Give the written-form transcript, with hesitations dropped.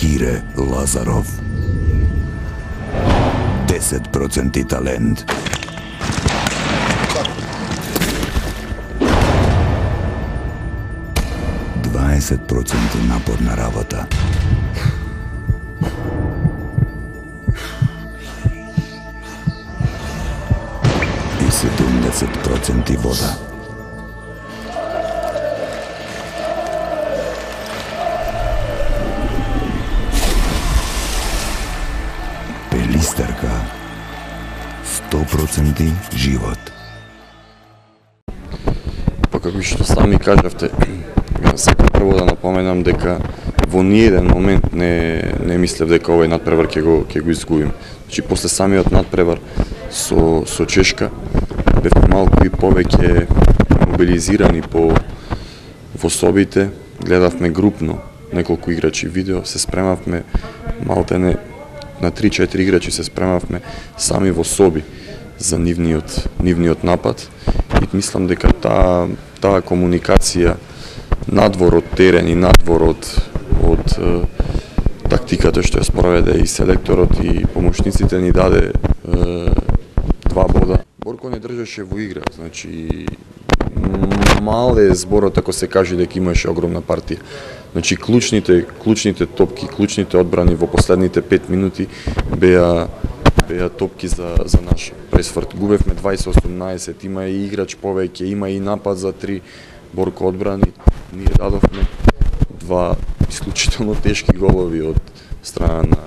Кире Лазаров. 10% талент. %20 напорна работа. И 70% вода. Пелистерка. 100% живот. Па како што сами кажавте, сакам прво да напоменам дека во ниеден момент не мислев дека овој надпревар ќе го изгубим. Значи после самиот надпревар со Чешка бевме малку и повеќе мобилизирани во собите, гледавме групно неколку играчи видео, се спремавме малтене на 3-4 играчи се спремавме сами во соби за нивниот напад и мислам дека таа комуникација надвор од терен и надвор од тактиката што ја спроведе и селекторот и помошниците ни даде 2 бода. Борко не држеше во игра, значи мал е зборот ако се каже дека имаше огромна партија. Значи клучните топки, клучните одбрани во последните 5 минути беа топки за наш пресврт. Губевме 20-18, има и играч повеќе, има и напад за 3, Борко одбрани. Ние дадовме 2 исклучително тешки голови од страна